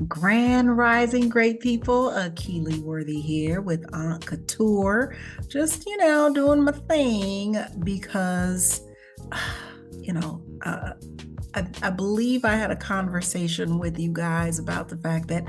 Grand Rising, great people. Akili Worthy here with Aunt Couture. Just, doing my thing because, you know, uh, I believe I had a conversation with you guys about the fact that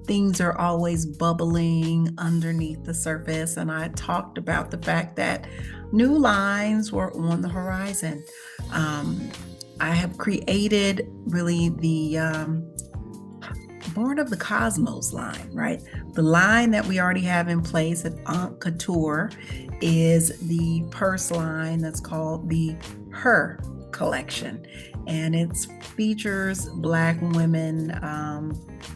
things are always bubbling underneath the surface. And I talked about the fact that new lines were on the horizon. Um, I have created really the Born of the Cosmos line, right? The line that we already have in place at Aunt Couture is the purse line that's called the Her collection. And it features Black women,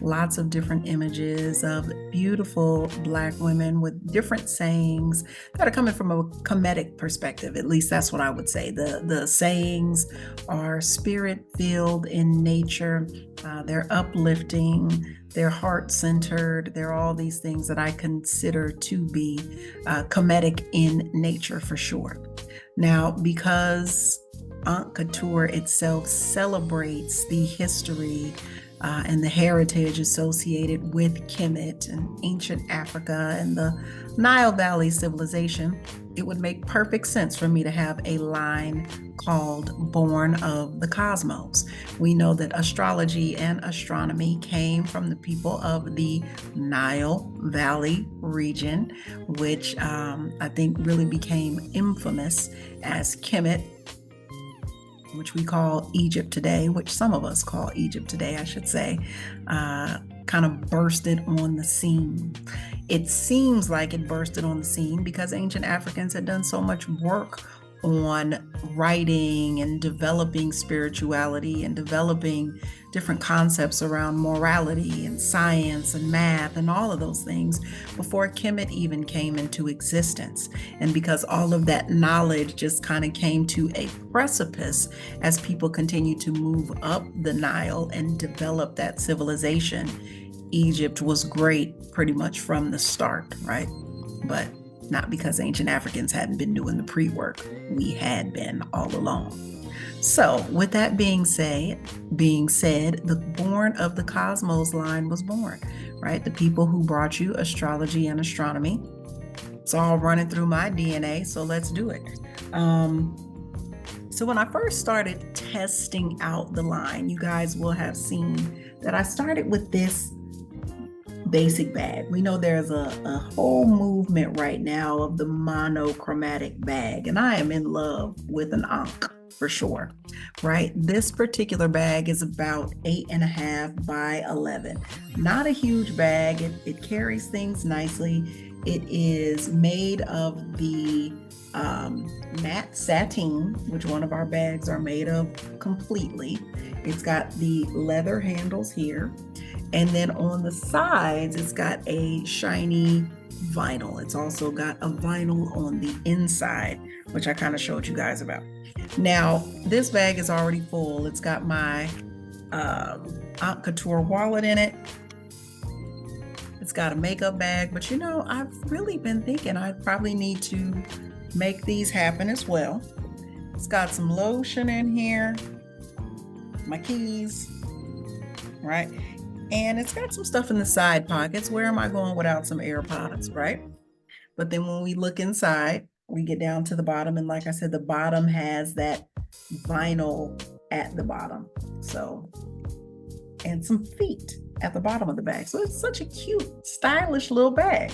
lots of different images of beautiful Black women with different sayings that are coming from a comedic perspective. At least that's what I would say. The sayings are spirit filled in nature. They're uplifting, they're heart centered, they're all these things that I consider to be comedic in nature for sure. Now, because Aunt Couture itself celebrates the history and the heritage associated with Kemet and ancient Africa and the Nile Valley civilization, it would make perfect sense for me to have a line called Born of the Cosmos. We know that astrology and astronomy came from the people of the Nile Valley region, which I think really became infamous as Kemet, which we call Egypt today, which some of us call Egypt today, I should say, kind of bursted on the scene. It seems like it bursted on the scene because ancient Africans had done so much work on writing and developing spirituality and developing different concepts around morality and science and math and all of those things before Kemet even came into existence. And because all of that knowledge just kind of came to a precipice as people continue to move up the Nile and develop that civilization, Egypt was great pretty much from the start, right? But not because ancient Africans hadn't been doing the pre-work. We had been all along. So with that being said, the Born of the Cosmos line was born, right? The people who brought you astrology and astronomy. It's all running through my DNA, so let's do it. So when I first started testing out the line, you guys will have seen that I started with this basic bag. We know there's a whole movement right now of the monochromatic bag, and I am in love with an Ankh for sure, right? This particular bag is about 8.5 by 11. Not a huge bag. It carries things nicely. It is made of the matte sateen, which one of our bags are made of completely. It's got the leather handles here. And then on the sides, it's got a shiny vinyl. It's also got a vinyl on the inside, which I kind of showed you guys about. Now, this bag is already full. It's got my Aunt Couture wallet in it. It's got a makeup bag, but I've really been thinking I probably need to make these happen as well. It's got some lotion in here, my keys, right? And it's got some stuff in the side pockets. Where am I going without some AirPods, right? But then when we look inside, we get down to the bottom. And like I said, the bottom has that vinyl at the bottom. So, and some feet at the bottom of the bag. So it's such a cute, stylish little bag,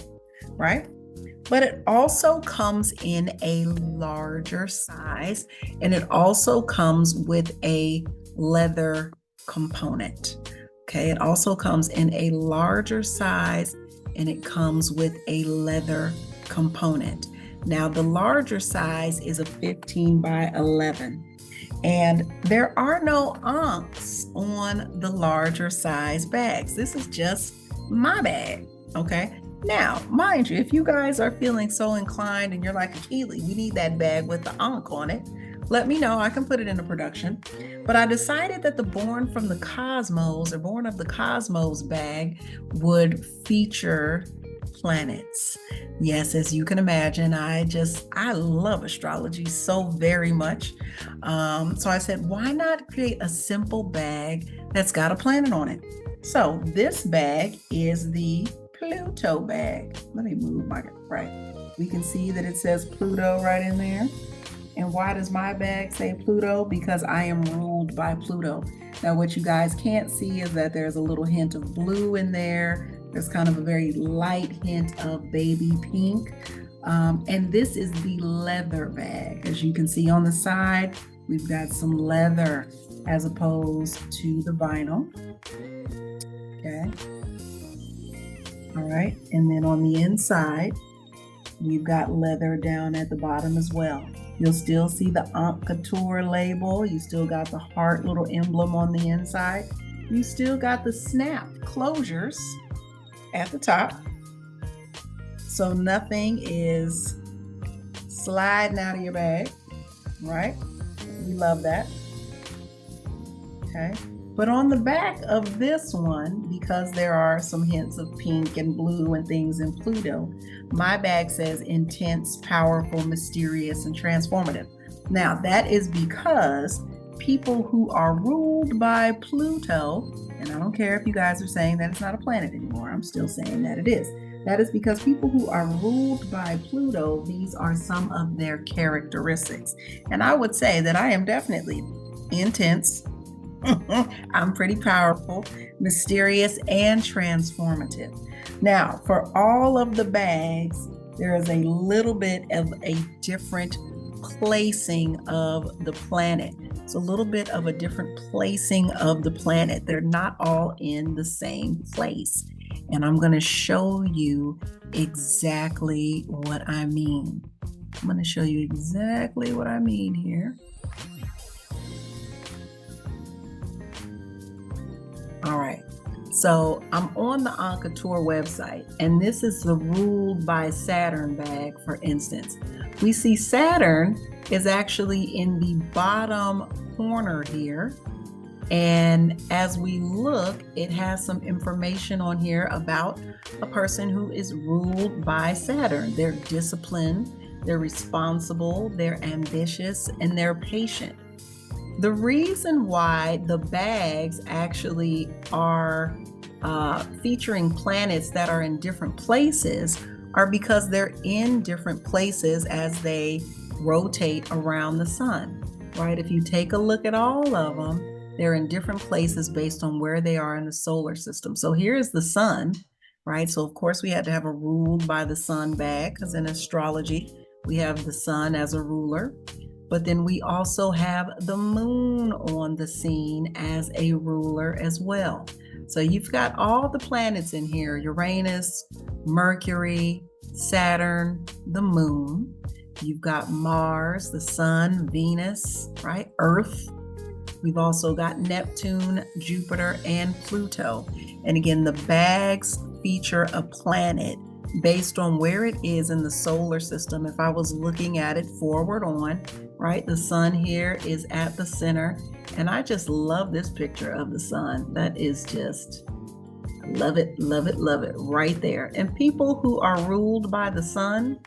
right? But it also comes in a larger size, and it also comes with a leather component. Okay, it also comes in a larger size, and it comes with a leather component. Now, the larger size is a 15 by 11, and there are no ankhs on the larger size bags. This is just my bag, okay? Now, mind you, if you guys are feeling so inclined and you're like, Akili, we need that bag with the ankh on it, let me know. I can put it into production. But I decided that the Born from the Cosmos or Born of the Cosmos bag would feature planets. Yes, as you can imagine, I love astrology so very much. So I said, why not create a simple bag that's got a planet on it? So this bag is the Pluto bag. Let me move my, right. We can see that it says Pluto right in there. And why does my bag say Pluto? Because I am ruled by Pluto. Now, what you guys can't see is that there's a little hint of blue in there. There's kind of a very light hint of baby pink. And this is the leather bag. As you can see on the side, we've got some leather as opposed to the vinyl. Okay. All right. And then on the inside, we've got leather down at the bottom as well. You'll still see the Aunt Couture label. You still got the heart little emblem on the inside. You still got the snap closures at the top. So nothing is sliding out of your bag, right? We love that. Okay. But on the back of this one, because there are some hints of pink and blue and things in Pluto, my bag says intense, powerful, mysterious, and transformative. Now, that is because people who are ruled by Pluto, and I don't care if you guys are saying that it's not a planet anymore, I'm still saying that it is. That is because people who are ruled by Pluto, these are some of their characteristics. And I would say that I am definitely intense, I'm pretty powerful, mysterious, and transformative. Now, for all of the bags, there is a little bit of a different placing of the planet. It's a little bit of a different placing of the planet. They're not all in the same place. And I'm going to show you exactly what I mean. I'm going to show you exactly what I mean here. All right, so I'm on the Aunt Couture website, and this is the Ruled by Saturn bag, for instance. We see Saturn is actually in the bottom corner here. And as we look, it has some information on here about a person who is ruled by Saturn. They're disciplined, they're responsible, they're ambitious, and they're patient. The reason why the bags actually are featuring planets that are in different places are because they're in different places as they rotate around the sun, right? If you take a look at all of them, they're in different places based on where they are in the solar system. So here's the sun, right? So of course we had to have a ruled by the sun bag because in astrology, we have the sun as a ruler. But then we also have the moon on the scene as a ruler as well. So you've got all the planets in here: Uranus, Mercury, Saturn, the moon. You've got Mars, the sun, Venus, right? Earth. We've also got Neptune, Jupiter, and Pluto. And again, the bags feature a planet based on where it is in the solar system. If I was looking at it forward on, right, the sun here is at the center. And I just love this picture of the sun. That is just, love it, love it, love it right there. And people who are ruled by the sun,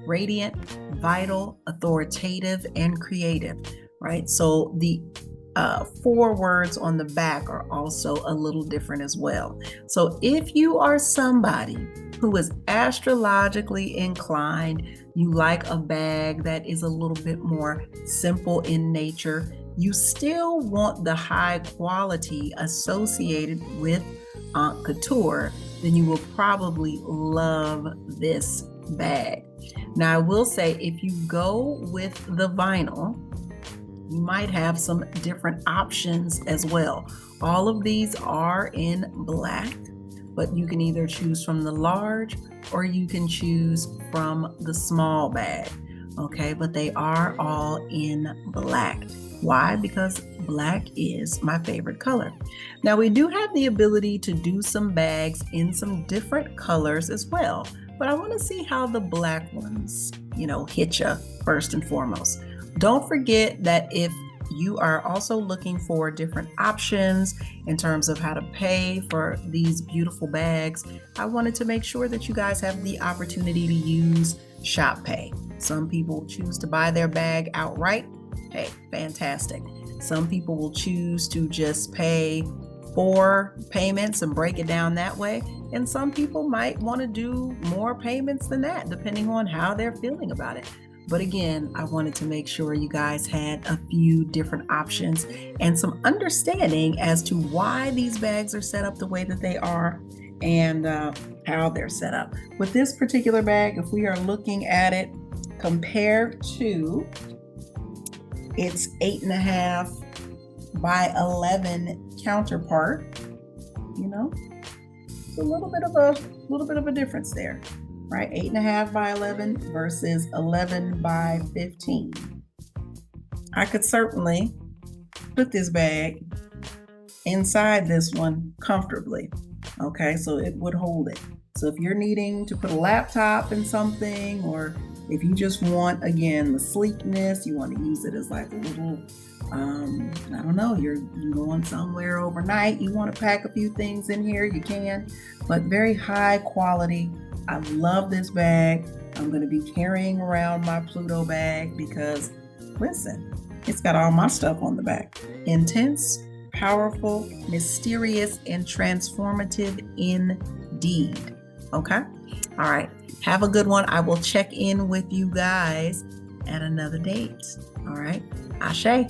radiant, vital, authoritative, and creative, right? So the 4 words on the back are also a little different as well. So if you are somebody who is astrologically inclined, you like a bag that is a little bit more simple in nature, you still want the high quality associated with Aunt Couture, then you will probably love this bag. Now, I will say, if you go with the vinyl, you might have some different options as well. All of these are in black, but you can either choose from the large or you can choose from the small bag. Okay, but they are all in black. Why? Because black is my favorite color. Now, we do have the ability to do some bags in some different colors as well, but I want to see how the black ones, hit you first and foremost. Don't forget that if you are also looking for different options in terms of how to pay for these beautiful bags, I wanted to make sure that you guys have the opportunity to use Shop Pay. Some people choose to buy their bag outright. Hey, fantastic. Some people will choose to just pay 4 payments and break it down that way. And some people might want to do more payments than that, depending on how they're feeling about it. But again, I wanted to make sure you guys had a few different options and some understanding as to why these bags are set up the way that they are and how they're set up. With this particular bag, if we are looking at it compared to its 8.5 by 11 counterpart, you know, it's a little bit of a difference there, right? 8.5 by 11 versus 11 by 15. I could certainly put this bag inside this one comfortably. Okay, so it would hold it. So if you're needing to put a laptop in something, or if you just want, again, the sleekness, you want to use it as like a little, I don't know, you're going somewhere overnight, you want to pack a few things in here, you can, but very high quality. I love this bag. I'm going to be carrying around my Pluto bag because, listen, it's got all my stuff on the back. Intense, powerful, mysterious, and transformative indeed. Okay? All right. Have a good one. I will check in with you guys at another date. All right? Ashe.